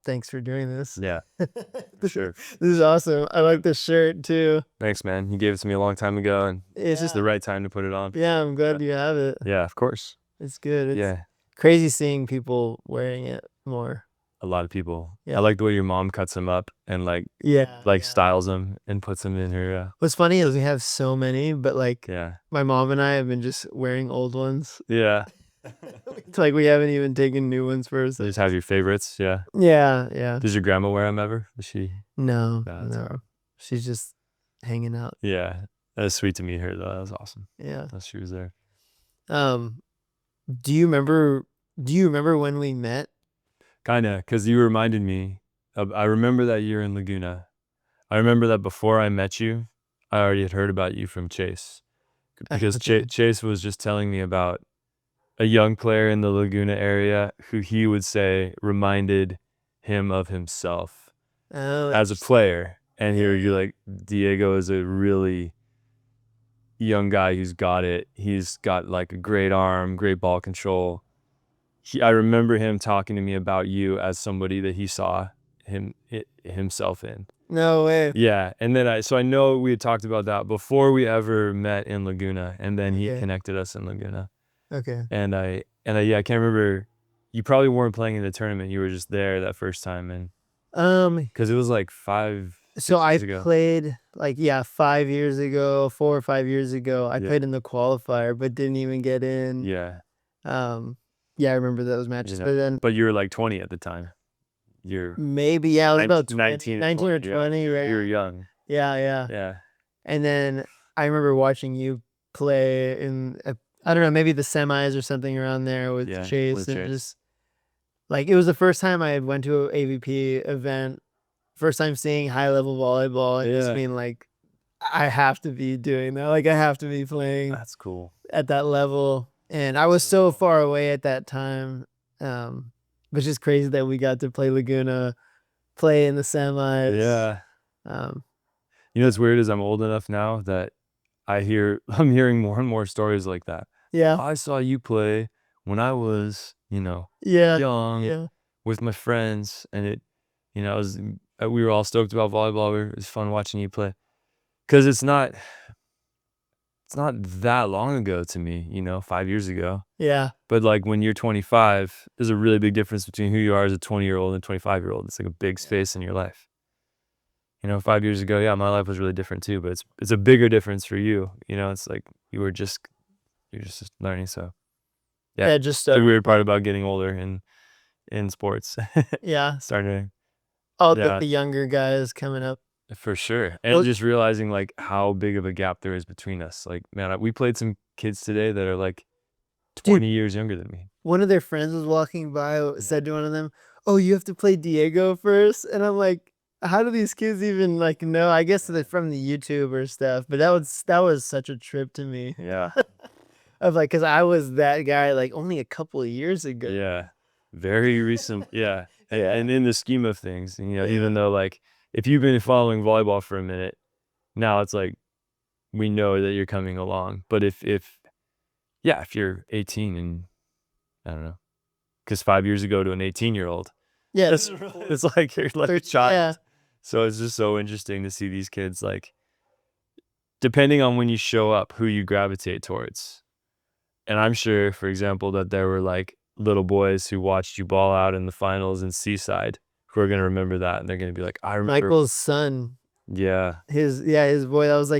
thanks for doing this. Yeah, for sure. This is awesome. I like this shirt too. Thanks, man. You gave it to me a long time ago, and it's just the Yeah. right time to put it on. Yeah, I'm glad you have it. Yeah, of course. It's good. It's Yeah, crazy seeing people wearing it more. a lot of people. Yeah. I like the way your mom cuts them up and Yeah. styles them and puts them in her. What's funny is we have so many, but like Yeah, my mom and I have been just wearing old ones. yeah. It's like we haven't even taken new ones first. You just have your favorites. Yeah. Yeah. Does your grandma wear them ever? Does she? No, That's no. She's just hanging out. Yeah, that was sweet to meet her though. That was awesome. Yeah. That she was there. Do you remember when we met? Kinda, because you reminded me. I remember that year in Laguna. I remember that before I met you, I already had heard about you from Chase, because Okay. Chase was just telling me about a young player in the Laguna area who he would say reminded him of himself Oh, as a player. And here you're like, Diego is a really young guy who's got it. He's got like a great arm, great ball control. I remember him talking to me about you as somebody that he saw himself in. no way. Yeah, and then I know we had talked about that before we ever met in Laguna, and then he Okay. connected us in Laguna. Okay. And I can't remember. You probably weren't playing in the tournament. You were just there that first time, and because it was like 5. So I ago. played 5 years ago, 4 or 5 years ago. I played in the qualifier, but didn't even get in. Yeah. Yeah, I remember those matches. But then But you were like 20 at the time. You're maybe I was about 19 or 20, right? You were young. Yeah. Yeah. And then I remember watching you play in I don't know, maybe the semis or something around there with Chase. And just like it was the first time I went to an AVP event, first time seeing high level volleyball, and just being like, I have to be doing that. Like I have to be playing. That's cool. At that level. And I was so far away at that time. But just crazy that we got to play Laguna, play in the semis. Yeah. You know what's weird is I'm old enough now that I'm hearing more and more stories like that. Yeah. I saw you play when I was, young with my friends, and we were all stoked about volleyball. It was fun watching you play, because it's not that long ago to me, 5 years ago. Yeah. But like when you're 25, there's a really big difference between who you are as a 20-year-old and 25-year-old. It's like a big space in your life. 5 years ago, yeah, my life was really different too, but it's a bigger difference for you. It's like you're just learning. So yeah, just the weird part about getting older in sports. Yeah. Starting The younger guys coming up. For sure. And just realizing like how big of a gap there is between us. Like, man, we played some kids today that are like 20 years younger than me. One of their friends was walking by, said to one of them, "Oh, you have to play Diego first." And I'm like, how do these kids even know? I guess they're from the YouTube or stuff, but that was such a trip to me. Yeah. Of because I was that guy only a couple of years ago. Yeah. Very recent. Yeah. And in the scheme of things, even though if you've been following volleyball for a minute, now it's like we know that you're coming along. But if you're 18 and I don't know, because 5 years ago to an 18-year-old, it's like you're like a child. Yeah. So it's just so interesting to see these kids, depending on when you show up, who you gravitate towards. And I'm sure, for example, that there were little boys who watched you ball out in the finals in Seaside who are going to remember that, and they're going to be like, I remember Michael's son. Yeah. His boy, that was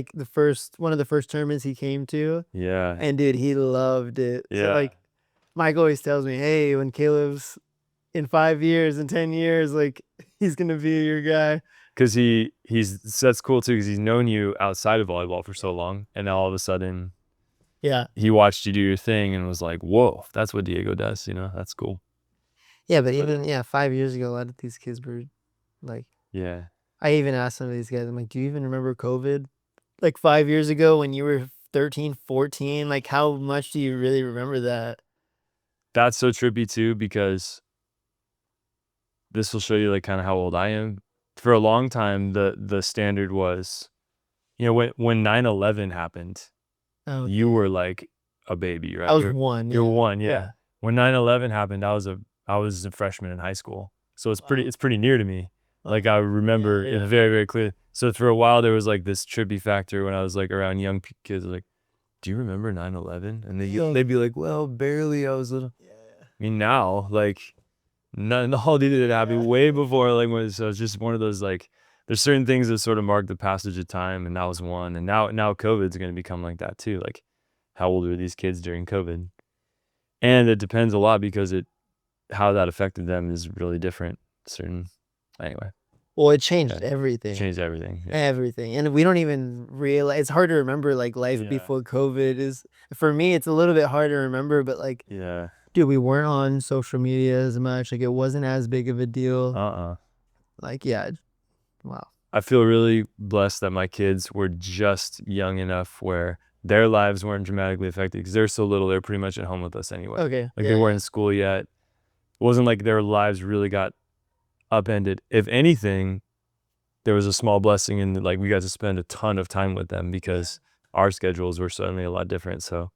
one of the first tournaments he came to. Yeah. And dude, he loved it. Yeah. So Mike always tells me, hey, when Caleb's in 5 years and 10 years, he's going to be your guy. Because that's cool too, because he's known you outside of volleyball for so long, and now all of a sudden, he watched you do your thing and was like, whoa, that's what Diego does. That's cool. Yeah, but even 5 years ago, a lot of these kids were yeah. I even asked some of these guys, I'm like, do you even remember COVID? 5 years ago when you were 13, 14, how much do you really remember that? That's so trippy too, because this will show you kind of how old I am. For a long time, the standard was, when 9/11 happened, you were like a baby, right? I was one. You're one, yeah. When 9/11 happened, I was a freshman in high school. So it's pretty near to me. Like I remember it very, very clear. So for a while there was like this trippy factor when I was like around young kids, like, do you remember 9/11? And they'd be like, well, barely. I was little. I mean, now, like, none, the whole did happen way before, like, when so it's just one of those, like, there's certain things that sort of mark the passage of time, and that was one. And now COVID's going to become like that too. Like, how old were these kids during COVID? And it depends a lot because how that affected them is really different. Anyway. Well, it changed everything. Changed everything. Yeah. Everything. And we don't even realize, it's hard to remember like life before COVID is, for me, it's a little bit hard to remember, but like, dude, we weren't on social media as much. Like it wasn't as big of a deal. Like, yeah. Wow. I feel really blessed that my kids were just young enough where their lives weren't dramatically affected because they're so little. They're pretty much at home with us anyway. Okay. Like they weren't in school yet. It wasn't like their lives really got upended. If anything, there was a small blessing in like we got to spend a ton of time with them because our schedules were certainly a lot different. So,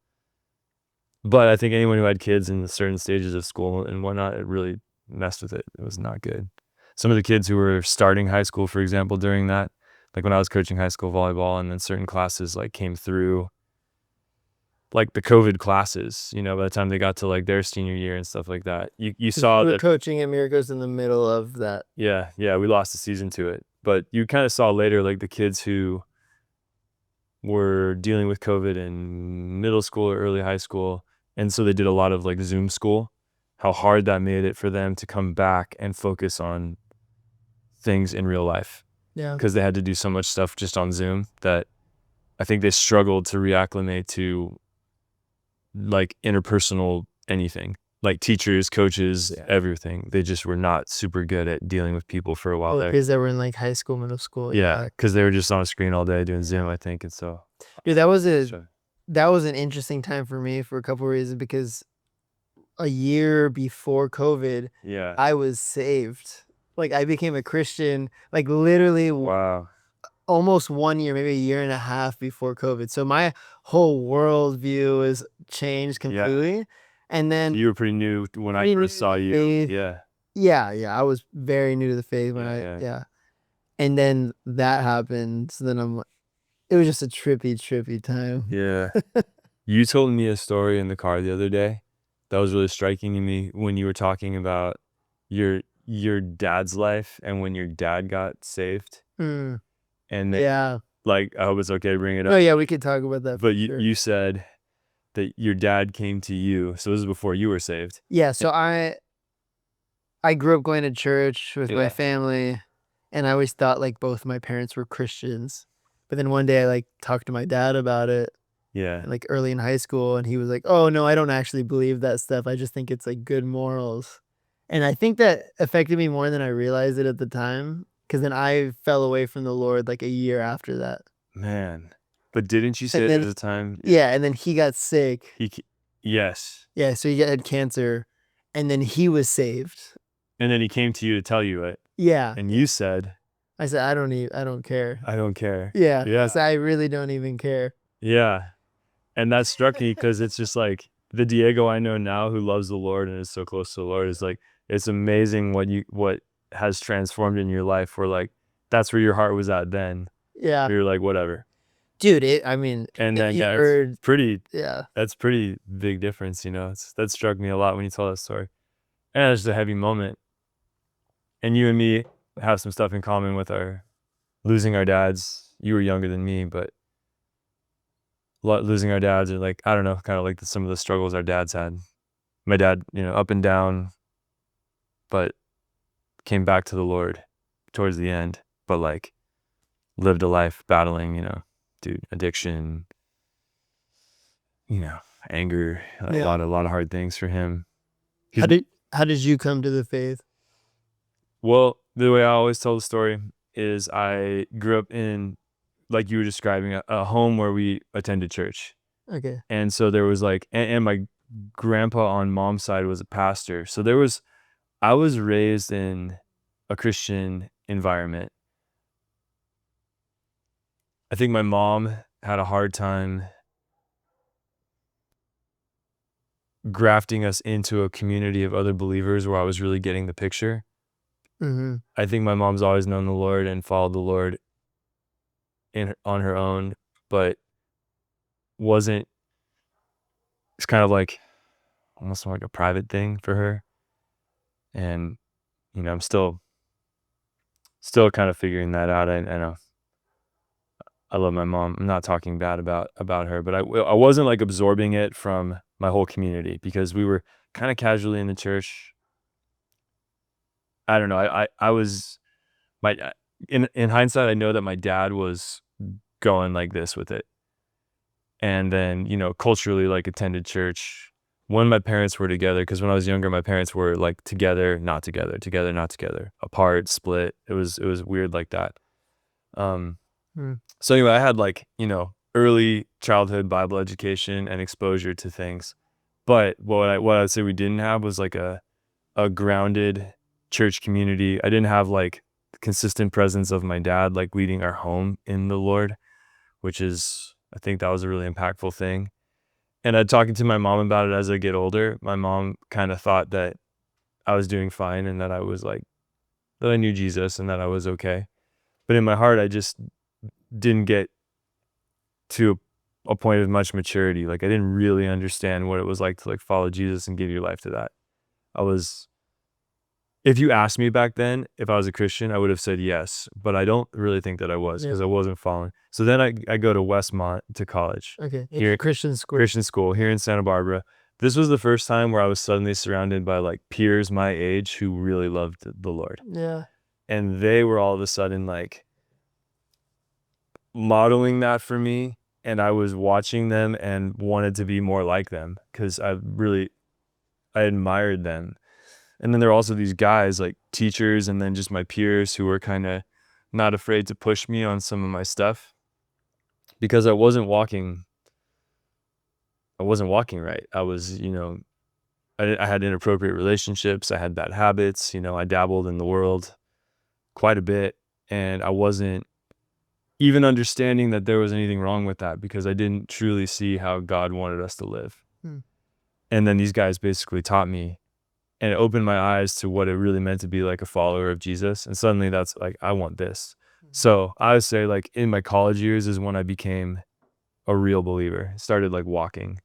but I think anyone who had kids in certain stages of school and whatnot, it really messed with it. It was not good. Some of the kids who were starting high school, for example, during that, like when I was coaching high school volleyball, and then certain classes like came through, like the COVID classes, you know, by the time they got to like their senior year and stuff like that, you saw that coaching at Miracles in the middle of that. Yeah, we lost a season to it, but you kind of saw later like the kids who were dealing with COVID in middle school or early high school, and so they did a lot of like Zoom school, how hard that made it for them to come back and focus on things in real life. Yeah, because they had to do so much stuff just on Zoom that I think they struggled to reacclimate to like interpersonal anything, like teachers, coaches, everything. They just were not super good at dealing with people for a while there. Because they were in like high school, middle school. Yeah, because they were just on a screen all day doing Zoom, I think. And so, dude, that was an interesting time for me for a couple of reasons, because a year before COVID, I was saved. Like I became a Christian, like literally almost 1 year, maybe a year and a half before COVID. So my whole worldview is changed completely. And then you were pretty new when I first saw you. Yeah. I was very new to the faith when and then that happened. So then it was just a trippy time. Yeah. You told me a story in the car the other day that was really striking to me when you were talking about your dad's life and when your dad got saved. And like, I hope it's okay to bring it up. Oh yeah, we could talk about that. But you said that your dad came to you. So this is before you were saved. Yeah. So I grew up going to church with my family, and I always thought like both my parents were Christians. But then one day I like talked to my dad about it. Yeah. Like early in high school, and he was like, "Oh no, I don't actually believe that stuff. I just think it's like good morals." And I think that affected me more than I realized it at the time, because then I fell away from the Lord like a year after that. Man. But didn't you say it at the time? Yeah, and then he got sick. Yes. Yeah, so he had cancer, and then he was saved. And then he came to you to tell you it. Yeah. And you said, I said, I don't care. I don't care. Yeah. Yeah. So I really don't even care. Yeah. And that struck me because it's just like the Diego I know now who loves the Lord and is so close to the Lord is like, it's amazing what has transformed in your life where like, that's where your heart was at then. Yeah. You're like, whatever. Dude, and then it's pretty, that's pretty big difference, you know. That struck me a lot when you told that story. And it's just a heavy moment. And you and me have some stuff in common with losing our dads. You were younger than me, but losing our dads are like, I don't know, kind of like some of the struggles our dads had. My dad, you know, up and down, but came back to the Lord towards the end, but like lived a life battling, you know, dude, addiction, you know, anger, a lot of hard things for him. How did you come to the faith? Well, the way I always tell the story is I grew up in, like you were describing, a home where we attended church. Okay. And so there was like, and my grandpa on mom's side was a pastor. So I was raised in a Christian environment. I think my mom had a hard time grafting us into a community of other believers where I was really getting the picture. I think my mom's always known the Lord and followed the Lord on her own, but wasn't, it's kind of like almost like a private thing for her. And, I'm still kind of figuring that out. I know I love my mom. I'm not talking bad about her, but I wasn't like absorbing it from my whole community because we were kind of casually in the church. I don't know. I was in hindsight, I know that my dad was going like this with it. And then, culturally, like, attended church when my parents were together. Because when I was younger, my parents were like together, not together, together, not together, apart, split. It was weird like that. So anyway, I had like, early childhood Bible education and exposure to things. But what I'd say we didn't have was like a grounded church community. I didn't have like the consistent presence of my dad like leading our home in the Lord, which is, I think that was a really impactful thing. And talking to my mom about it as I get older, my mom kind of thought that I was doing fine and that I was like, that I knew Jesus and that I was okay. But in my heart, I just didn't get to a point of much maturity. Like, I didn't really understand what it was like to like follow Jesus and give your life to that. If you asked me back then if I was a Christian, I would have said yes, but I don't really think that I was because I wasn't following. So then I go to Westmont to college. Okay. Here, Christian school here in Santa Barbara. This was the first time where I was suddenly surrounded by like peers my age who really loved the Lord. Yeah. And they were all of a sudden like modeling that for me. And I was watching them and wanted to be more like them because I admired them. And then there are also these guys like teachers and then just my peers who were kind of not afraid to push me on some of my stuff because I wasn't walking right. I was, I had inappropriate relationships. I had bad habits. I dabbled in the world quite a bit and I wasn't even understanding that there was anything wrong with that because I didn't truly see how God wanted us to live. And then these guys basically taught me. And it opened my eyes to what it really meant to be like a follower of Jesus. And suddenly that's like, I want this. So I would say like in my college years is when I became a real believer. Started like walking.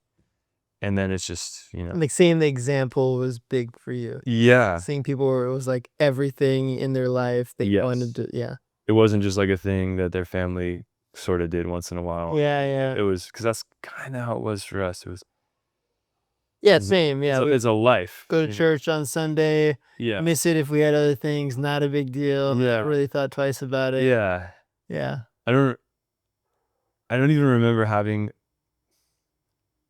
And then it's just, like seeing the example was big for you. Yeah. Seeing people where it was like everything in their life they wanted to, yeah. It wasn't just like a thing that their family sort of did once in a while. Yeah. It was, because that's kind of how it was for us. It was, yeah, same. Yeah. It's a life. Go to church on Sunday. Yeah. Miss it if we had other things. Not a big deal. Yeah. Really thought twice about it. Yeah. Yeah. I don't even remember having,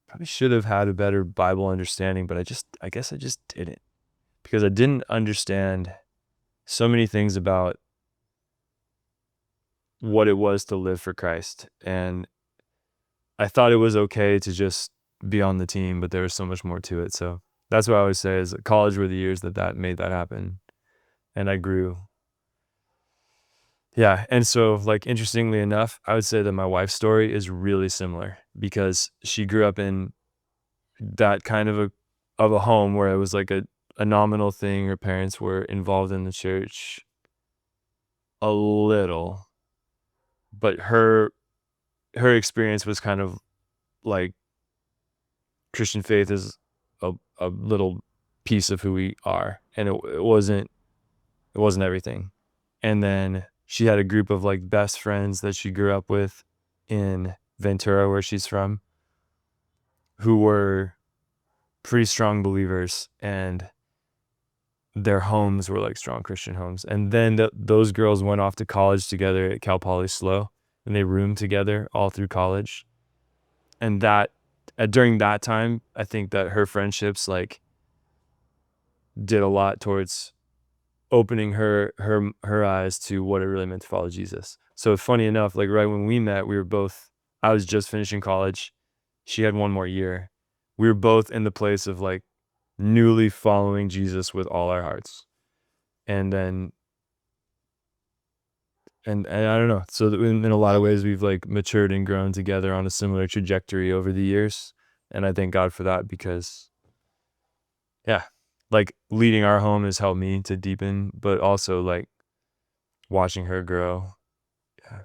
probably should have had a better Bible understanding, but I guess I just didn't because I didn't understand so many things about what it was to live for Christ. And I thought it was okay to just be on the team, but there was so much more to it. So that's what I always say is college were the years that made that happen. And I grew. Yeah. And so like, interestingly enough, I would say that my wife's story is really similar because she grew up in that kind of a home where it was like a nominal thing. Her parents were involved in the church a little, but her experience was kind of like Christian faith is a little piece of who we are, and it wasn't everything. And then she had a group of like best friends that she grew up with in Ventura, where she's from, who were pretty strong believers, and their homes were like strong Christian homes. And then those girls went off to college together at Cal Poly SLO, and they roomed together all through college. And that during that time, I think that her friendships like did a lot towards opening her eyes to what it really meant to follow Jesus. So funny enough, like right when we met, I was just finishing college. She had one more year. We were both in the place of like newly following Jesus with all our hearts. And then, and I don't know. So in a lot of ways, we've like matured and grown together on a similar trajectory over the years. And I thank God for that because, yeah, like leading our home has helped me to deepen, but also like watching her grow. Yeah.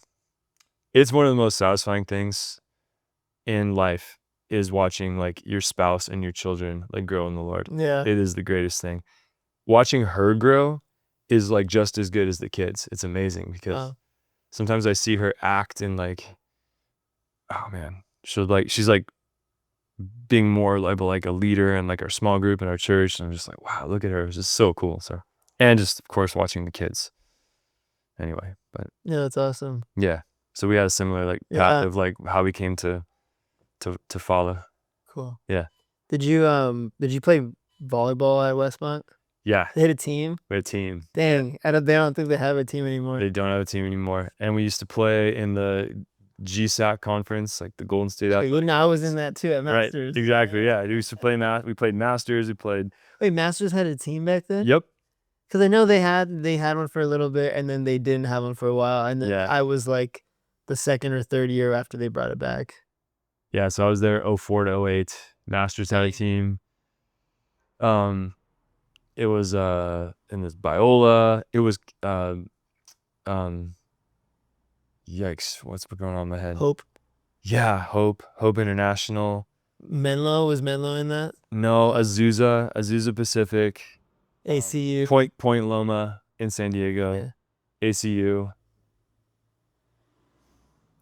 It's one of the most satisfying things in life is watching like your spouse and your children like grow in the Lord. Yeah. It is the greatest thing. Watching her grow is like just as good as the kids. It's amazing because sometimes I see her act and like, oh man, she's like being more like a leader in like our small group in our church. And I'm just like, wow, look at her. It's just so cool. So, and just of course watching the kids anyway, but yeah, that's awesome. yeah. So we had a similar like path of like how we came to follow. Cool. Yeah. Did you play volleyball at Westmont? Yeah. They had a team? We had a team. Dang. They don't think they have a team anymore. They don't have a team anymore. And we used to play in the GSAC conference, like the Golden State Athletics. I was in that too at Masters. Right. Exactly. Yeah. We used to play we played Masters. Wait, Masters had a team back then? Yep. Because I know they had one for a little bit and then they didn't have one for a while. And then I was like the second or third year after they brought it back. Yeah, so I was there 04 to 08. Masters had a team. It was in this Biola. It was yikes, what's going on in my head? Hope. Yeah, Hope International. Was Menlo in that? No, Azusa Pacific. ACU. Point Loma in San Diego. Yeah. ACU.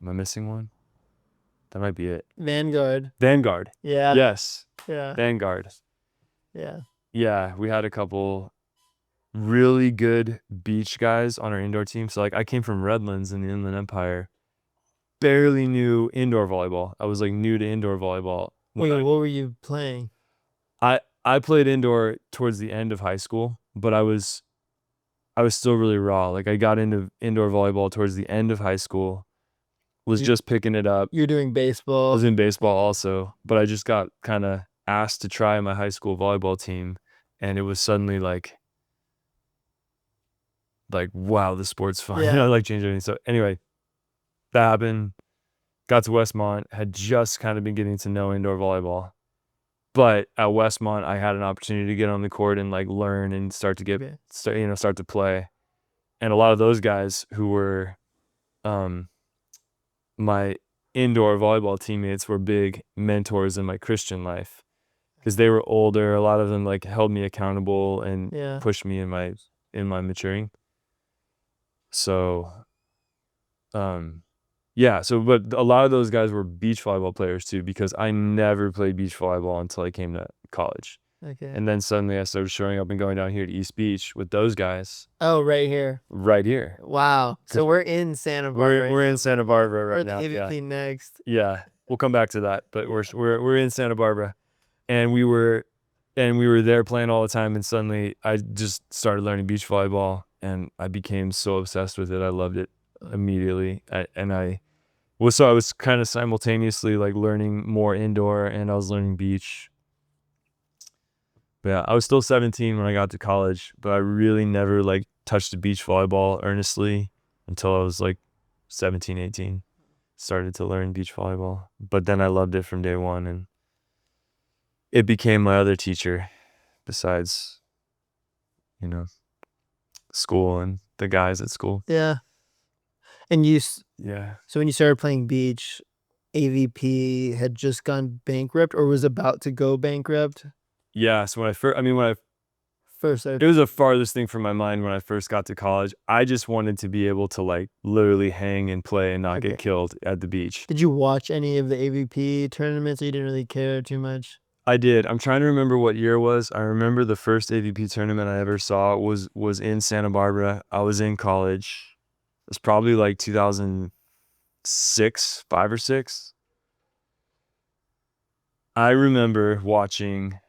Am I missing one? That might be it. Vanguard. Yeah. Yes. Yeah. Vanguard. Yeah. Yeah, we had a couple really good beach guys on our indoor team. So like I came from Redlands in the Inland Empire. Barely knew indoor volleyball. I was like new to indoor volleyball. Wait, what were you playing? I played indoor towards the end of high school, but I was still really raw. Like I got into indoor volleyball towards the end of high school. Was just picking it up. You're doing baseball. I was in baseball also, but I just got kind of asked to try my high school volleyball team, and it was suddenly like wow, the sport's fun. Yeah. I like changing everything. So anyway, that happened. Got to Westmont, had just kind of been getting to know indoor volleyball. But at Westmont, I had an opportunity to get on the court and like learn and start to play. And a lot of those guys who were my indoor volleyball teammates were big mentors in my Christian life because they were older. A lot of them like held me accountable and pushed me in my maturing. So, but a lot of those guys were beach volleyball players too, because I never played beach volleyball until I came to college. Okay. And then suddenly I started showing up and going down here to East Beach with those guys. Oh, right here. Right here. Wow. So we're in Santa Barbara. We're in Santa Barbara right now. AVP next. Yeah. We'll come back to that, but we're in Santa Barbara. And we were there playing all the time, and suddenly I just started learning beach volleyball and I became so obsessed with it. I loved it immediately. I was kind of simultaneously like learning more indoor and I was learning beach. But yeah, I was still 17 when I got to college, but I really never like touched the beach volleyball earnestly until I was like 17, 18. Started to learn beach volleyball, but then I loved it from day one, and it became my other teacher besides, school and the guys at school. Yeah. And so when you started playing beach, AVP had just gone bankrupt or was about to go bankrupt? Yeah, so it was the farthest thing from my mind when I first got to college. I just wanted to be able to like literally hang and play and not get killed at the beach. Did you watch any of the AVP tournaments or you didn't really care too much? I did. I'm trying to remember what year it was. I remember the first AVP tournament I ever saw was in Santa Barbara. I was in college. It was probably like 2006, 5 or 6. I remember watching,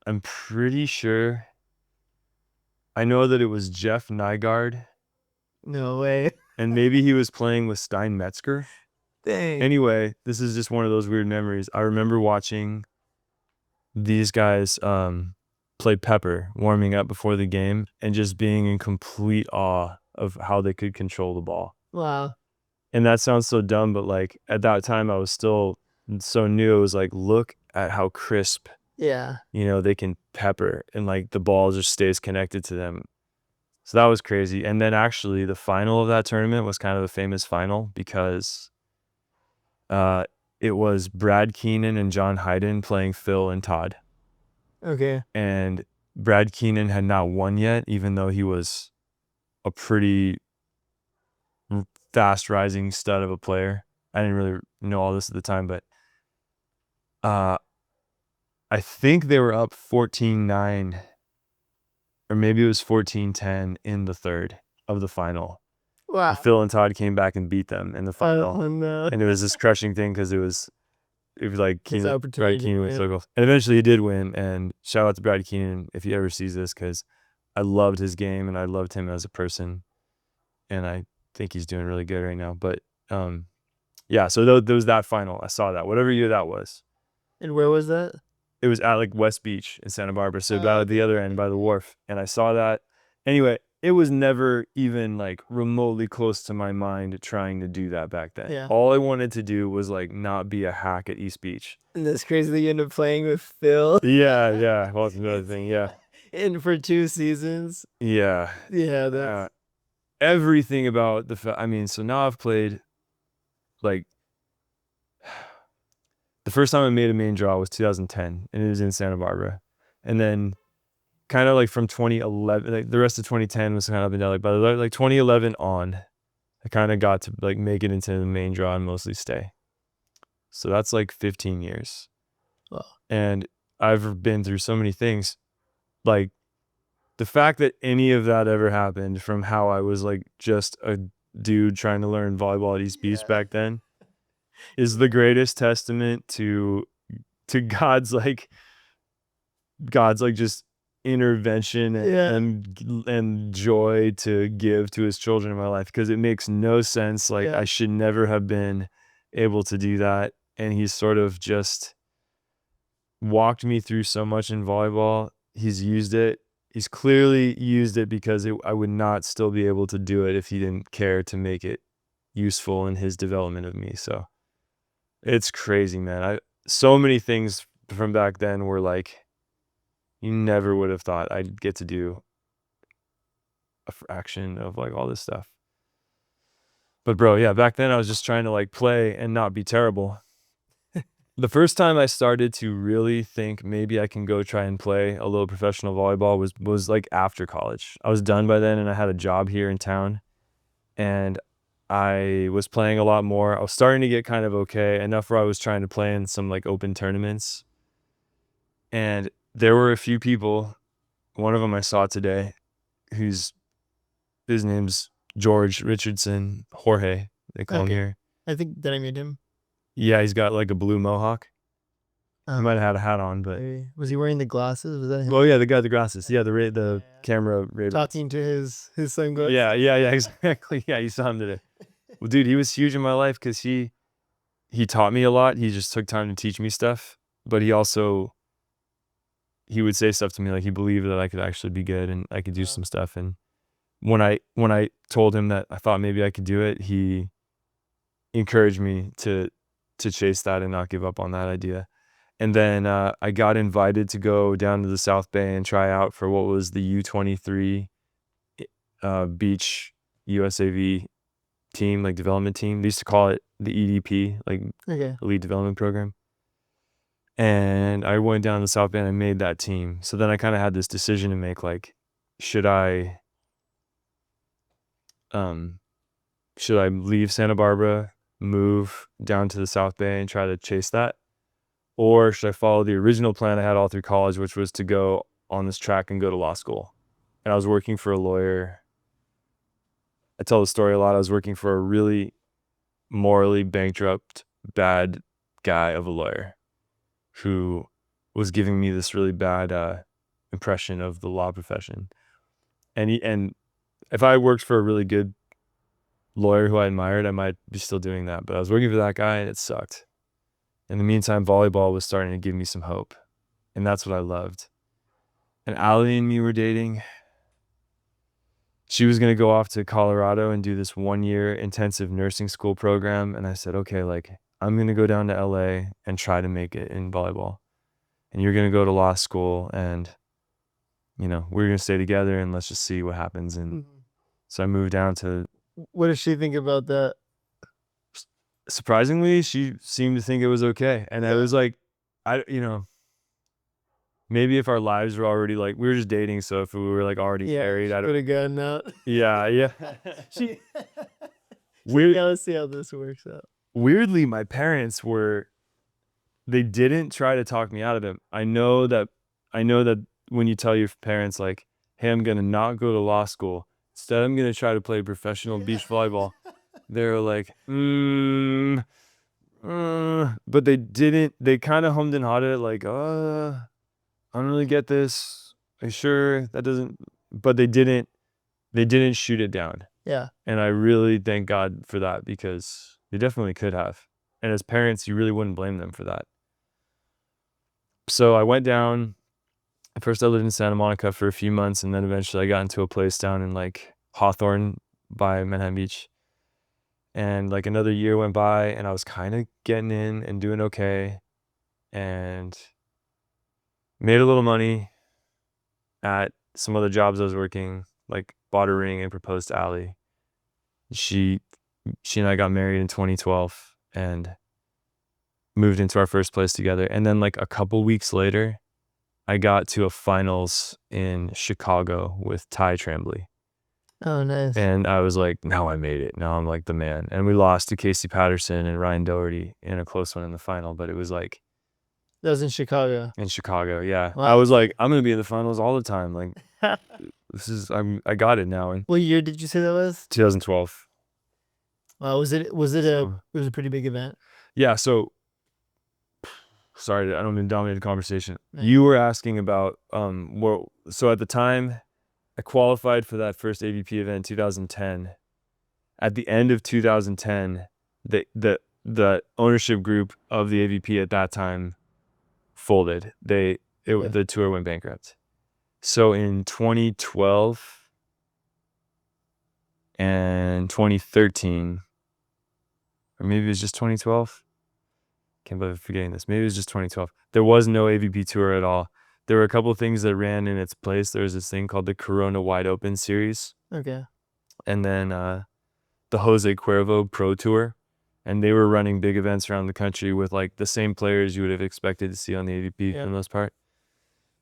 I'm pretty sure, I know that it was Jeff Nygaard. No way. And maybe he was playing with Stein Metzger. Dang. Anyway, this is just one of those weird memories. I remember watching these guys play Pepper, warming up before the game, and just being in complete awe of how they could control the ball. Wow. And that sounds so dumb, but like at that time I was still so new. It was like, look at how crisp Yeah. They can pepper and like the ball just stays connected to them. So that was crazy. And then actually the final of that tournament was kind of a famous final because it was Brad Keenan and John Hyden playing Phil and Todd. Okay. And Brad Keenan had not won yet, even though he was a pretty fast rising stud of a player. I didn't really know all this at the time, but I think they were up 14-9, or maybe it was 14-10 in the third of the final. Wow. And Phil and Todd came back and beat them in the final. Oh, no. And it was this crushing thing because it was like Brad Keenan was so cool. And eventually he did win. And shout out to Brad Keenan if he ever sees this, because I loved his game and I loved him as a person. And I think he's doing really good right now. But yeah, so there was that final. I saw that, whatever year that was. And where was that? It was at like West Beach in Santa Barbara, so about the other end by the wharf. And I saw that. Anyway, it was never even like remotely close to my mind trying to do that back then. Yeah. All I wanted to do was like not be a hack at East Beach. And that's crazy that you end up playing with Phil. Yeah. Well, that's another thing. Yeah. And for 2 seasons. Yeah. That's everything about so now I've played like the first time I made a main draw was 2010, and it was in Santa Barbara. And then kind of like from 2011, like the rest of 2010 was kind of up and down. Like by like 2011 on, I kind of got to like make it into the main draw and mostly stay. So that's like 15 years. Wow. And I've been through so many things. Like the fact that any of that ever happened from how I was like just a dude trying to learn volleyball at East Beach back then is the greatest testament to God's just intervention and joy to give to his children in my life, because it makes no sense. Like I should never have been able to do that, and he's sort of just walked me through so much in volleyball. He's used it. He's clearly used it because I would not still be able to do it if he didn't care to make it useful in his development of me. So it's crazy, man. So many things from back then were like, you never would have thought I'd get to do a fraction of like all this stuff. But bro, yeah, back then I was just trying to like play and not be terrible. The first time I started to really think maybe I can go try and play a little professional volleyball was like after college. I was done by then and I had a job here in town, and I was playing a lot more. I was starting to get kind of okay, enough where I was trying to play in some like open tournaments. And there were a few people, one of them I saw today, his name's George Richardson, Jorge, they call him here. I think, did I meet him? Yeah, he's got like a blue mohawk. He might have had a hat on, but was he wearing the glasses? Was that him? Well, yeah, the guy with the glasses. Yeah, the camera talking to his sunglasses. Yeah, exactly. Yeah, you saw him today. Well, dude, he was huge in my life because he taught me a lot. He just took time to teach me stuff, but he would say stuff to me like he believed that I could actually be good and I could do some stuff. And when I told him that I thought maybe I could do it, he encouraged me to chase that and not give up on that idea. And then I got invited to go down to the South Bay and try out for what was the U23 beach USAV team, like development team. They used to call it the EDP, like Elite Development Program. And I went down to the South Bay and I made that team. So then I kind of had this decision to make, like, should I leave Santa Barbara, move down to the South Bay and try to chase that? Or should I follow the original plan I had all through college, which was to go on this track and go to law school? And I was working for a lawyer. I tell the story a lot. I was working for a really morally bankrupt, bad guy of a lawyer who was giving me this really bad impression of the law profession. And if I worked for a really good lawyer who I admired, I might be still doing that. But I was working for that guy and it sucked. In the meantime, volleyball was starting to give me some hope. And that's what I loved. And Allie and me were dating. She was going to go off to Colorado and do this 1-year intensive nursing school program. And I said, okay, like, I'm going to go down to LA and try to make it in volleyball. and you're going to go to law school, and, you know, we're going to stay together and let's just see what happens. And so I moved down to. What does she think about that? Surprisingly, she seemed to think it was okay. And I was like, maybe if our lives were already like, we were just dating. So if we were like already married, I would have gotten out. Yeah. She let's see how this works out. Weirdly, my parents they didn't try to talk me out of it. I know that when you tell your parents like, hey, I'm going to not go to law school, instead I'm going to try to play professional beach volleyball, they're like, but they kind of hummed and hawed it like, I don't really get this. Are you sure that doesn't, but they didn't shoot it down. Yeah. And I really thank God for that, because they definitely could have. And as parents, you really wouldn't blame them for that. So I went down. At first I lived in Santa Monica for a few months, and then eventually I got into a place down in like Hawthorne by Manhattan Beach. And like another year went by, and I was kind of getting in and doing okay, and made a little money at some other jobs I was working, like bought a ring and proposed to Allie. She and I got married in 2012 and moved into our first place together. And then like a couple weeks later, I got to a finals in Chicago with Ty Tremblay. Oh, nice. And I was like, now I made it. Now I'm like the man. And we lost to Casey Patterson and Ryan Doherty in a close one in the final. But it was like. That was in Chicago. In Chicago, yeah. Wow. I was like, I'm going to be in the finals all the time. Like, I got it now. And what year did you say that was? 2012. Was it a pretty big event? Yeah. So, sorry, I don't mean to dominate the conversation. Right. You were asking about, so at the time, I qualified for that first AVP event in 2010. At the end of 2010, the ownership group of the AVP at that time folded. The tour went bankrupt. So in 2012 and 2013, or maybe it was just 2012. Can't believe I'm forgetting this. Maybe it was just 2012. There was no AVP tour at all. There were a couple of things that ran in its place. There was this thing called the Corona Wide Open Series. Okay. And then the Jose Cuervo Pro Tour. And they were running big events around the country with like the same players you would have expected to see on the AVP for the most part.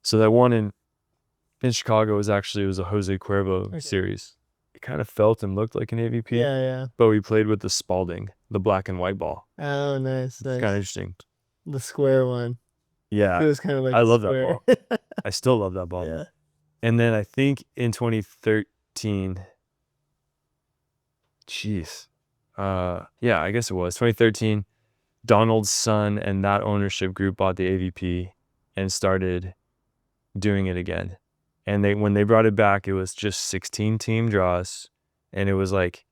So that one in Chicago was a Jose Cuervo series. It kind of felt and looked like an AVP. Yeah. But we played with the Spalding, the black and white ball. Oh, nice. It's kind of interesting. The square one. Yeah. It was kind of like I love that ball. I still love that ball. Yeah. And then I think in 2013, I guess it was 2013, Donald's son and that ownership group bought the AVP and started doing it again. And when they brought it back, it was just 16 team draws, and it was like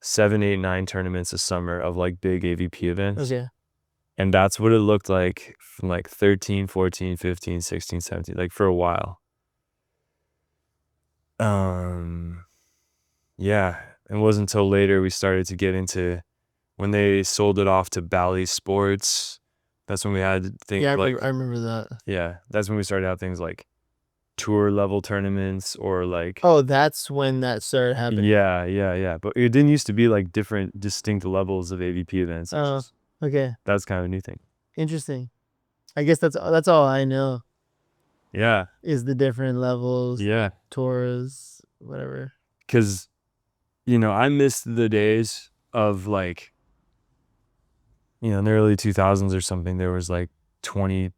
7, 8, 9 tournaments a summer of like big AVP events. Okay. And that's what it looked like from like 13, 14, 15, 16, 17, like for a while. Yeah. It wasn't until later we started to get into when they sold it off to Bally Sports. That's when we had things like. I remember that. Yeah. That's when we started to have things like tour level tournaments or like. Oh, that's when that started happening. Yeah. But it didn't used to be like different distinct levels of AVP events. Oh, okay. That's kind of a new thing. Interesting. I guess that's all I know. Yeah. Is the different levels. Yeah. Tours, whatever. Because. I missed the days of like, in the early 2000s or something, there was like 20,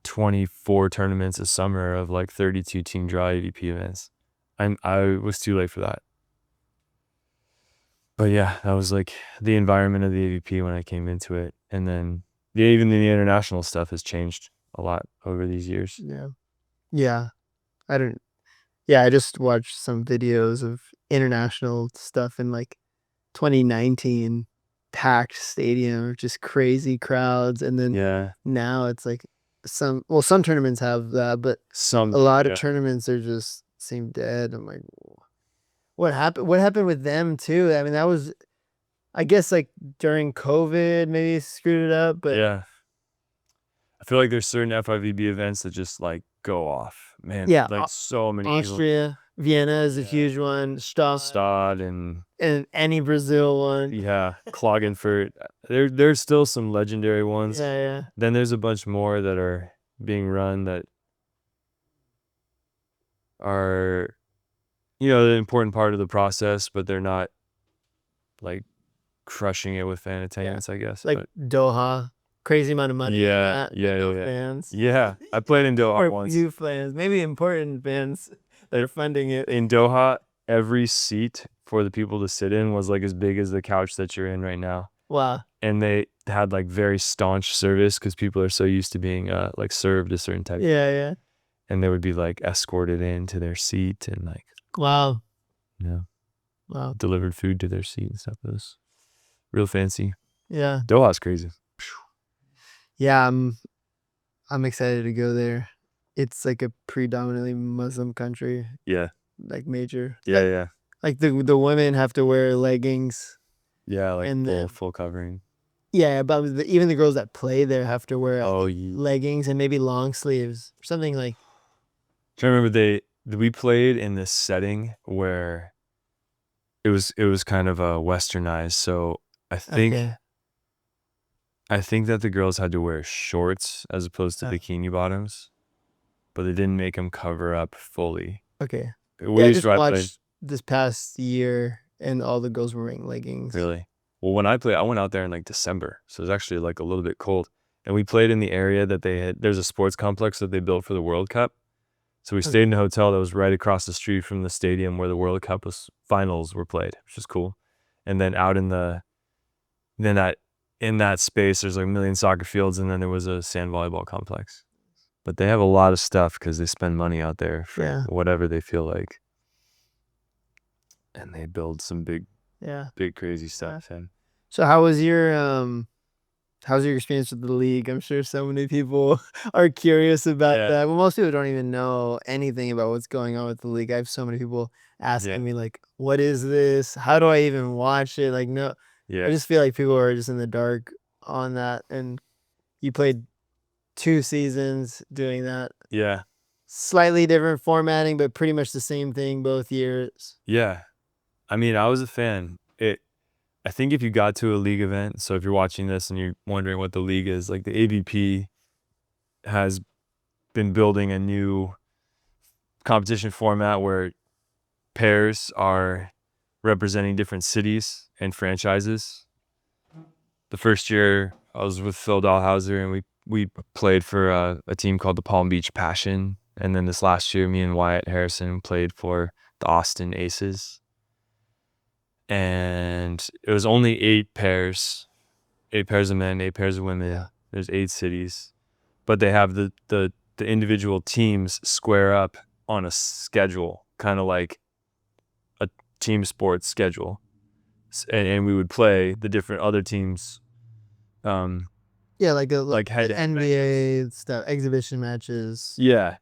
24 tournaments a summer of like 32 team draw AVP events. I was too late for that. But yeah, that was like the environment of the AVP when I came into it. And then even the international stuff has changed a lot over these years. Yeah. I just watched some videos of international stuff in like 2019, packed stadium, just crazy crowds. And then now it's like some tournaments have that, but a lot of tournaments are just seem dead. I'm like, what happened? What happened with them too? I mean, that was, I guess like during COVID, maybe screwed it up, but yeah. I feel like there's certain FIVB events that just like go off, man. Yeah, like so many Austria, Vienna is a huge one. Stad and any Brazil one. Yeah, Klagenfurt. There's still some legendary ones. Yeah. Then there's a bunch more that are being run that are, the important part of the process, but they're not like crushing it with fan attendance, I guess. Like Doha, crazy amount of money. Yeah. Fans. Yeah, I played in Doha once. Few fans, maybe important fans that are funding it. In Doha, every seat for the people to sit in was like as big as the couch that you're in right now. Wow. And they had like very staunch service because people are so used to being like served a certain type. Yeah. And they would be like escorted into their seat and like, wow. Wow. Delivered food to their seat and stuff. It was real fancy. Yeah. Doha's crazy. Yeah, I'm excited to go there. It's like a predominantly Muslim country. Yeah. Like major. Yeah. Like the women have to wear leggings. Yeah, like full covering. Yeah, but even the girls that play there have to wear leggings and maybe long sleeves or something like. I remember we played in this setting where it was kind of westernized. So I think that the girls had to wear shorts as opposed to bikini bottoms, but they didn't make them cover up fully. Okay. I just watched this past year, and all the girls were wearing leggings. Really? Well, when I played, I went out there in like December, so it was actually like a little bit cold. And we played in the area that there's a sports complex that they built for the World Cup. So we stayed in a hotel that was right across the street from the stadium where the World Cup finals were played, which was cool. And then out in that space, there's like a million soccer fields, and then there was a sand volleyball complex. But they have a lot of stuff because they spend money out there for whatever they feel like. And they build some big crazy stuff. And so how's your experience with the league? I'm sure so many people are curious about that. Well, most people don't even know anything about what's going on with the league. I have so many people asking me like, what is this? How do I even watch it? Like, no. I just feel like people are just in the dark on that. And you played 2 seasons doing that. Yeah. Slightly different formatting, but pretty much the same thing both years. Yeah. I mean, I was a fan. I think if you got to a league event, so if you're watching this and you're wondering what the league is, like the AVP has been building a new competition format where pairs are representing different cities and franchises. The first year I was with Phil Dahlhauser, and we played for a team called the Palm Beach Passion. And then this last year, me and Wyatt Harrison played for the Austin Aces. And it was only 8 pairs of men, 8 pairs of women. Yeah. There's 8 cities, but they have the individual teams square up on a schedule, kind of like a team sports schedule. And we would play the different other teams. Like NBA stuff, exhibition matches. Yeah.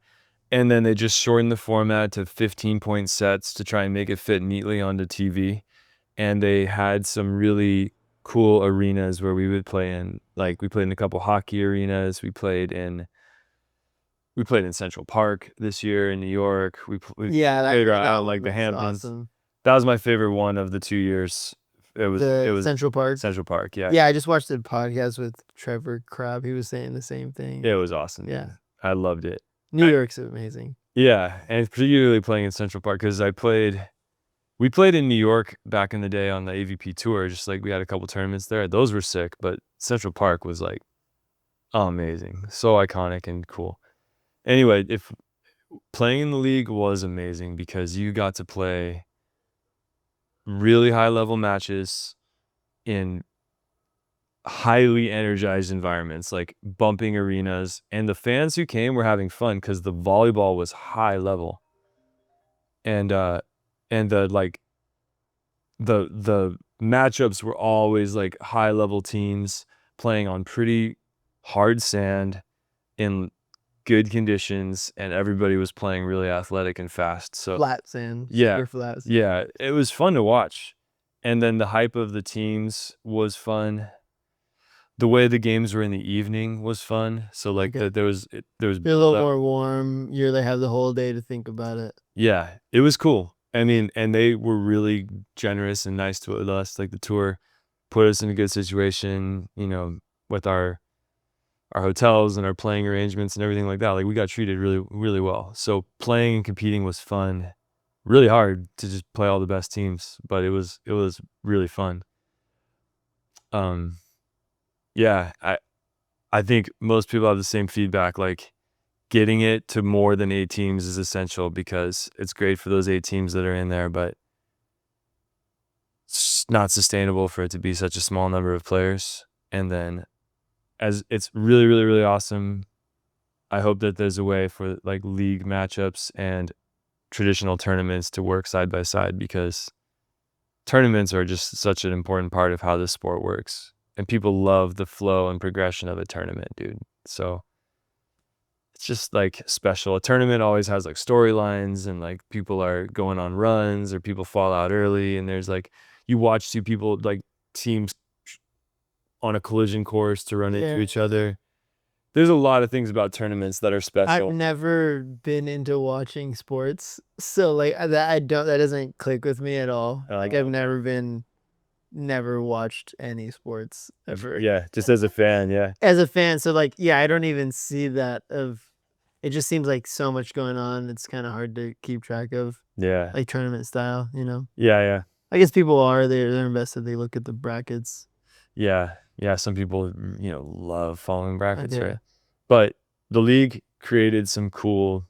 And then they just shortened the format to 15-point sets to try and make it fit neatly onto TV. And they had some really cool arenas where we would play in. Like we played in a couple hockey arenas. We played in Central Park this year in New York. We played out like the Hamptons. Awesome. That was my favorite one of the 2 years. It was Central Park. Central Park, yeah. Yeah, I just watched a podcast with Trevor Crabb. He was saying the same thing. It was awesome. Yeah, I loved it. New York's amazing. Yeah, and particularly playing in Central Park because we played in New York back in the day on the AVP tour. Just like we had a couple tournaments there. Those were sick, but Central Park was like amazing, so iconic and cool. Anyway, if playing in the league was amazing because you got to play really high level matches in highly energized environments, like bumping arenas, and the fans who came were having fun because the volleyball was high level, and the matchups were always like high level teams playing on pretty hard sand in good conditions, and everybody was playing really athletic and fast. So flat sand. Super flat sand. Yeah, it was fun to watch. And then the hype of the teams was fun. the way the games were in the evening was fun. So like there was You're a little more warm. They have the whole day to think about it. Yeah, it was cool. I mean, and they were really generous and nice to us. Like the tour put us in a good situation, you know, with our hotels and our playing arrangements and everything like that. Like we got treated really, really well. So playing and competing was fun. Really hard to just play all the best teams, but it was really fun. Yeah, I think most people have the same feedback. Like getting it to more than 8 teams is essential because it's great for those 8 teams that are in there, but it's not sustainable for it to be such a small number of players. And then as it's really, really, really awesome. I hope that there's a way for like league matchups and traditional tournaments to work side by side, because tournaments are just such an important part of how this sport works. And people love the flow and progression of a tournament, dude. So it's just like special. A tournament always has like storylines and like people are going on runs or people fall out early. And there's like, you watch 2 people, like teams on a collision course to run into each other. There's a lot of things about tournaments that are special. I've never been into watching sports, so like that doesn't click with me at all. Like I've never watched any sports ever. Yeah, just as a fan, yeah. As a fan, so like I don't even see that it just seems like so much going on. It's kind of hard to keep track of. Yeah. Like tournament style, Yeah. I guess people they're invested. They look at the brackets. Yeah. Some people, love following brackets, right? But the league created some cool,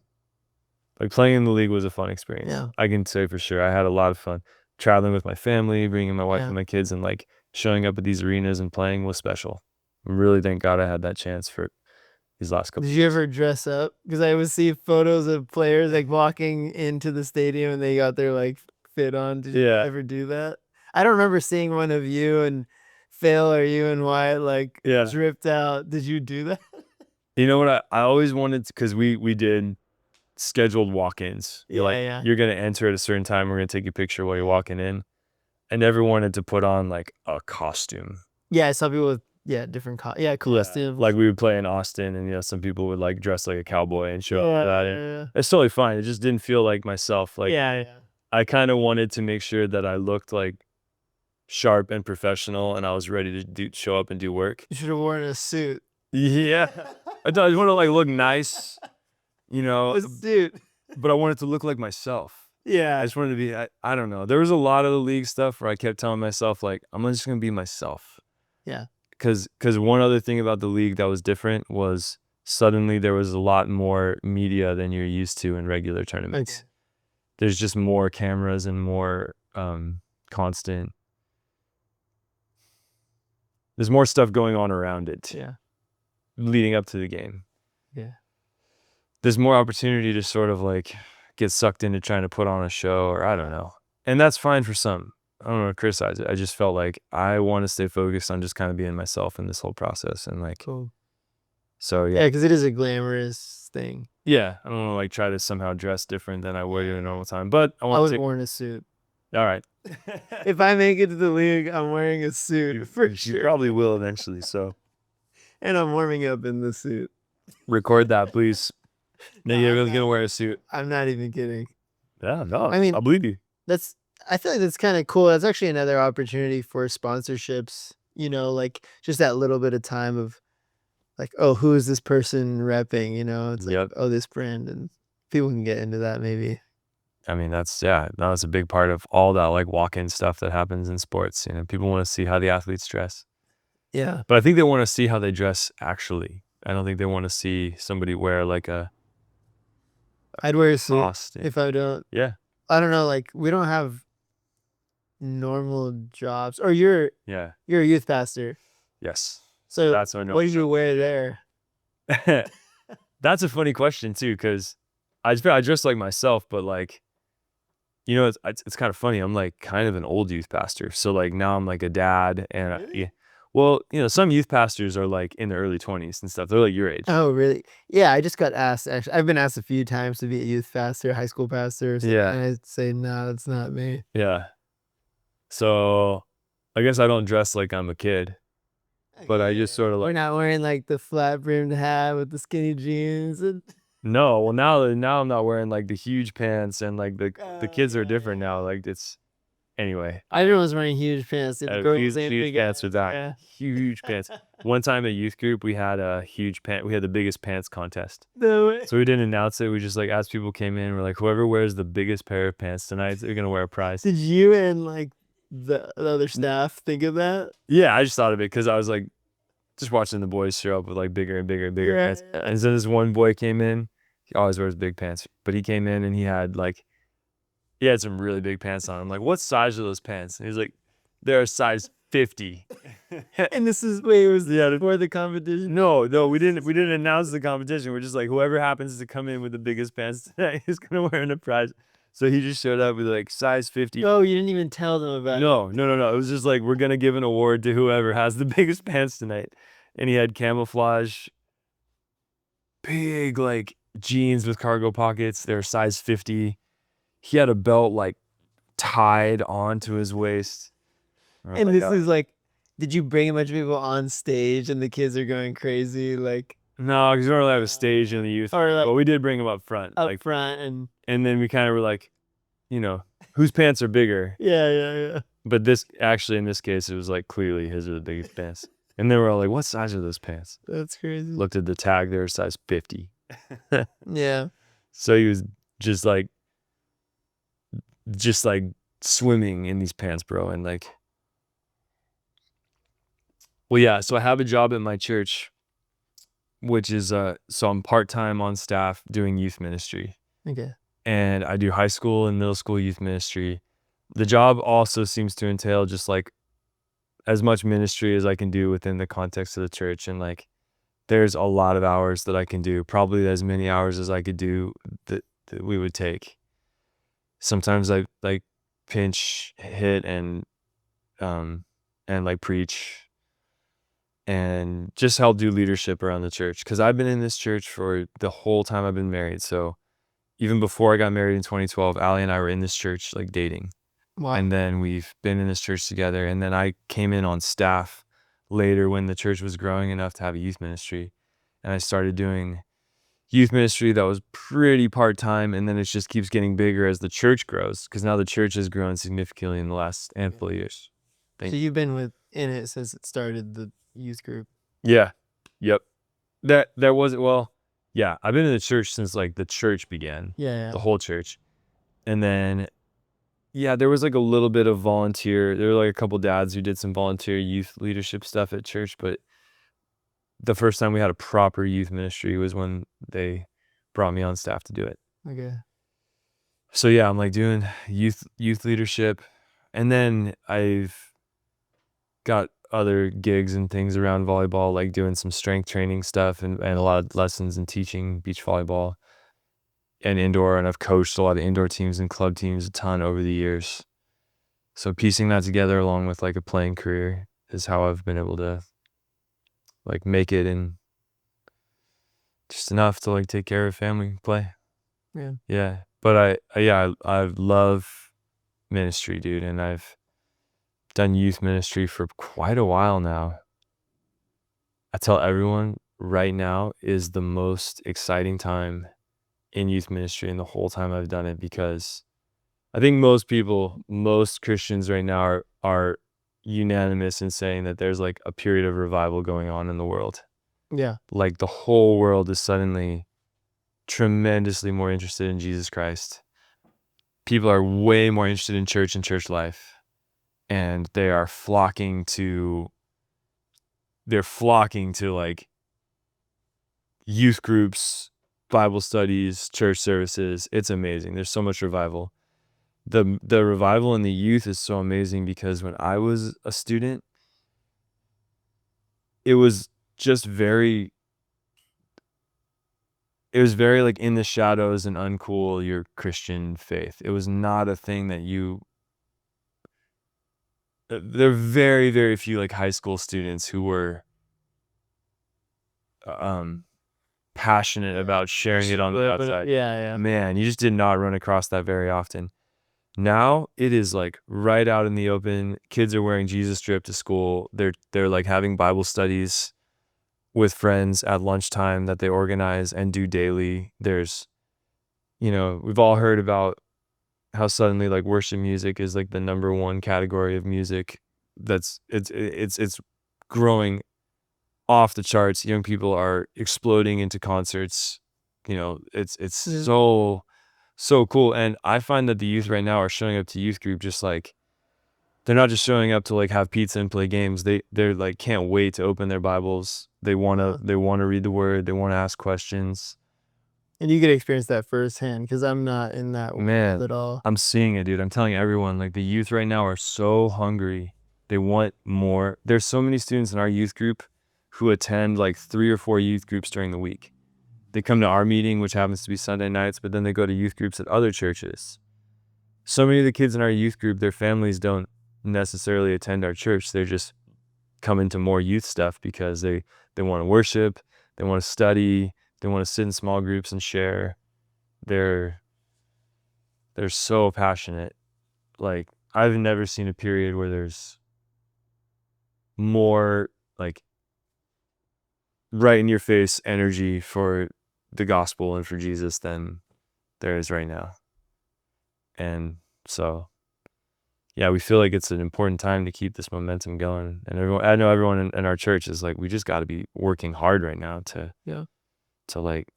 like playing in the league was a fun experience. Yeah. I can say for sure. I had a lot of fun traveling with my family, bringing my wife and my kids, and like showing up at these arenas and playing was special. Really thank God I had that chance for these last couple. Did you ever dress up? Because I would see photos of players like walking into the stadium and they got their like fit on. Did you ever do that? I don't remember seeing one of you and Phil or you and Wyatt like dripped out. Did you do that? You know what? I always wanted to, because we did scheduled walk-ins. You're going to enter at a certain time. We're going to take a picture while you're walking in. I never wanted to put on like a costume. Yeah, I saw people with different costumes. Like we would play in Austin, and some people would like dress like a cowboy and show up for that. And it's totally fine. It just didn't feel like myself. Like I kind of wanted to make sure that I looked like sharp and professional, and I was ready to show up and do work. You should have worn a suit. Yeah, I just want to like look nice, A suit. But I wanted to look like myself. Yeah, I just wanted to be. I don't know. There was a lot of the league stuff where I kept telling myself like, I'm just gonna be myself. Yeah. Because one other thing about the league that was different was suddenly there was a lot more media than you're used to in regular tournaments. Okay. There's just more cameras and more constant. There's more stuff going on around it. Yeah. Leading up to the game. Yeah. There's more opportunity to sort of like get sucked into trying to put on a show, or I don't know. And that's fine for some. I don't want to criticize it. I just felt like I want to stay focused on just kind of being myself in this whole process. And like, cool. So yeah, because it is a glamorous thing. Yeah, I don't want to like try to somehow dress different than I would in a normal time, but I was wearing a suit. All right. If I make it to the league, I'm wearing a suit for sure. You probably will eventually. So, and I'm warming up in the suit. Record that, please. No, you're really gonna wear a suit. I'm not even kidding. Yeah, no. I mean, I believe you. I feel like that's kind of cool. That's actually another opportunity for sponsorships. Like just that little bit of time of like, oh, who is this person repping? It's like, oh, this brand, and people can get into that maybe. I mean, that's a big part of all that like walk-in stuff that happens in sports. People want to see how the athletes dress. Yeah. But I think they want to see how they dress actually. I don't think they want to see somebody wear like I'd wear a suit if I don't. Yeah. I don't know. Like we don't have normal jobs. Or you're a youth pastor. Yes. So that's what do you wear there? That's a funny question too, because I dress like myself, but like, it's kind of funny. I'm like kind of an old youth pastor. So like now I'm like a dad, and really? Well, some youth pastors are like in their early 20s and stuff. They're like your age. Oh, really? Yeah, I just got asked. Actually, I've been asked a few times to be a youth pastor, high school pastor. Yeah. And I'd say, no, that's not me. Yeah. So I guess I don't dress like I'm a kid. but I just sort of We're like, not wearing like the flat brimmed hat with the skinny jeans. And no, well now I'm not wearing like the huge pants, and like the kids are different now. Like it's anyway. Everyone was wearing huge pants. The girls ain't Huge big pants ass. are that. Huge pants. One time at youth group, we had a huge pant. We had the biggest pants contest. No way. So we didn't announce it. We just like as people came in, we're like, whoever wears the biggest pair of pants tonight, they're gonna wear a prize. Did you and like the other staff think of that? Yeah, I just thought of it because I was like, just watching the boys show up with like bigger and bigger and bigger pants. And so this one boy came in. He always wears big pants, but he came in and he had some really big pants on. I'm like, what size are those pants? And he's like, they're a size 50. And this is it was before the competition. No, we didn't announce the competition. We're just like, whoever happens to come in with the biggest pants tonight is gonna win a prize. So he just showed up with like size 50. Oh, you didn't even tell them about it. No. It was just like, we're gonna give an award to whoever has the biggest pants tonight. And he had camouflage, big like jeans with cargo pockets. They're size 50. He had a belt like tied onto his waist. And this is like, did you bring a bunch of people on stage and the kids are going crazy? Like, no, because we don't really have a stage in the youth. But we did bring them up front. And then we kind of were like, whose pants are bigger? Yeah. But in this case, it was like clearly his are the biggest pants. And they were all like, what size are those pants? That's crazy. Looked at the tag, they were size 50. Yeah. So he was just like swimming in these pants, bro. And like, well, yeah. So I have a job at my church, which is, so I'm part-time on staff doing youth ministry. Okay. And I do high school and middle school youth ministry. The job also seems to entail just like as much ministry as I can do within the context of the church. And like, there's a lot of hours that I can do, probably as many hours as I could do that we would take. Sometimes I like pinch hit and like preach and just help do leadership around the church. Cause I've been in this church for the whole time I've been married. So even before I got married in 2012, Allie and I were in this church like dating. Wow. And then we've been in this church together. And then I came in on staff later when the church was growing enough to have a youth ministry. And I started doing youth ministry that was pretty part-time. And then it just keeps getting bigger as the church grows. Because now the church has grown significantly in the last handful of years. So you've been in it since it started, the youth group. Yeah. Yep. There wasn't, well, yeah, I've been in the church since like the church began. Yeah. The whole church. And then, yeah, there was like a little bit of volunteer. There were like a couple dads who did some volunteer youth leadership stuff at church. But the first time we had a proper youth ministry was when they brought me on staff to do it. Okay. So yeah, I'm like doing youth leadership. And then I've got other gigs and things around volleyball, like doing some strength training stuff and a lot of lessons and teaching beach volleyball and indoor. And I've coached a lot of indoor teams and club teams a ton over the years. So piecing that together along with like a playing career is how I've been able to like make it in just enough to like take care of family, play. Yeah. Yeah. But I love ministry, dude. And I've done youth ministry for quite a while now. I tell everyone right now is the most exciting time in youth ministry in the whole time I've done it, because I think most Christians right now are unanimous in saying that there's like a period of revival going on in the world. Yeah. Like the whole world is suddenly tremendously more interested in Jesus Christ. People are way more interested in church and church life. And they are flocking to like youth groups, Bible studies, church services. It's amazing. There's so much revival. The revival in the youth is so amazing because when I was a student, it was very like in the shadows and uncool your Christian faith. It was not a thing that there are very, very few like high school students who were passionate about sharing it on the outside. Yeah. Man, you just did not run across that very often. Now it is like right out in the open. Kids are wearing Jesus strip to school. They're like having Bible studies with friends at lunchtime that they organize and do daily. There's, we've all heard about how suddenly like worship music is like the number one category of music it's growing off the charts. Young people are exploding into concerts. It's so cool. And I find that the youth right now are showing up to youth group just like they're not just showing up to like have pizza and play games. They're like can't wait to open their Bibles. They want to read the word. They want to ask questions. And you get to experience that firsthand because I'm not in that world at all. I'm seeing it, dude. I'm telling everyone, like the youth right now are so hungry. They want more. There's so many students in our youth group who attend like 3 or 4 youth groups during the week. They come to our meeting, which happens to be Sunday nights, but then they go to youth groups at other churches. So many of the kids in our youth group, their families don't necessarily attend our church. They're just coming to more youth stuff because they want to worship, they want to study, they want to sit in small groups and share. They're so passionate. Like I've never seen a period where there's more like right in your face energy for the gospel and for Jesus than there is right now. And so, yeah, we feel like it's an important time to keep this momentum going. And I know everyone in our church is like, we just got to be working hard right now to like,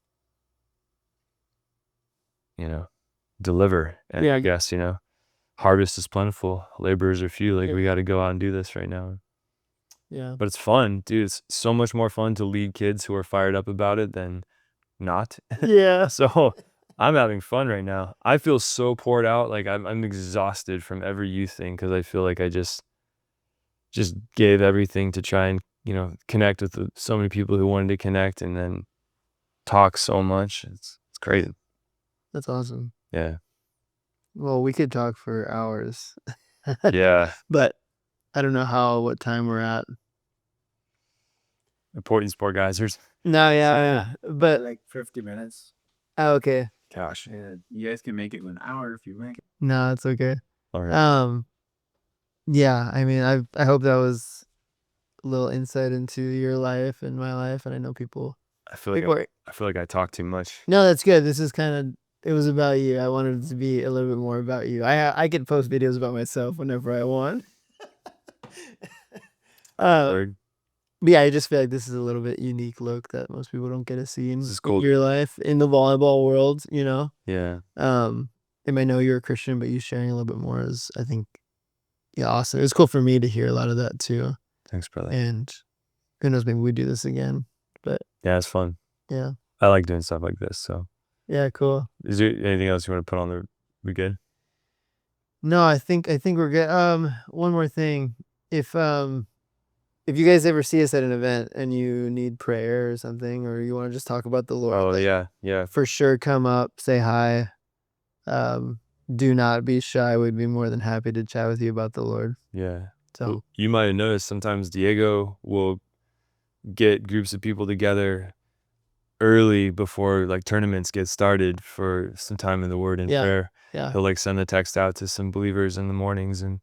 deliver. And I guess, harvest is plentiful, laborers are few. Like we got to go out and do this right now. Yeah. But it's fun, dude. It's so much more fun to lead kids who are fired up about it than not. Yeah. So I'm having fun right now. I feel so poured out. Like I'm exhausted from every youth thing because I feel like I just gave everything to try and, connect with so many people who wanted to connect and then talk so much. It's crazy. That's awesome. Yeah. Well, we could talk for hours. Yeah. But I don't know what time we're at. Important sport guys. No, yeah. But like 50 minutes. Oh, okay. Gosh. Yeah, you guys can make it 1 hour if you make it. No, it's okay. All right. Yeah, I mean, I hope that was a little insight into your life and my life, and I know people. I feel like I talk too much. No, that's good. This is it was about you. I wanted it to be a little bit more about you. I can post videos about myself whenever I want. But yeah, I just feel like this is a little bit unique look that most people don't get to see in your life in the volleyball world, Yeah. They might know you're a Christian, but you sharing a little bit more is, I think, awesome. It was cool for me to hear a lot of that too. Thanks, brother. And who knows, maybe we do this again. But yeah, it's fun. Yeah. I like doing stuff like this. So yeah, cool. Is there anything else you want to put on there? We good? No, I think we're good. One more thing. If you guys ever see us at an event and you need prayer or something, or you want to just talk about the Lord. Oh, yeah. For sure, come up, say hi. Do not be shy. We'd be more than happy to chat with you about the Lord. Yeah. So well, you might have noticed sometimes Diego will get groups of people together early before like tournaments get started for some time in the Word and prayer. Yeah. He'll like send a text out to some believers in the mornings and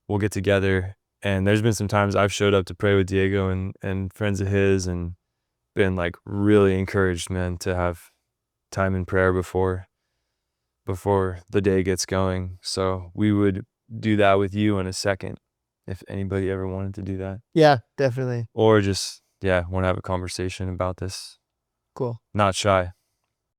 we'll get together. And there's been some times I've showed up to pray with Diego and friends of his and been like really encouraged, man, to have time in prayer before the day gets going. So we would do that with you in a second if anybody ever wanted to do that. Yeah, definitely. Or just, want to have a conversation about this. Cool. Not shy.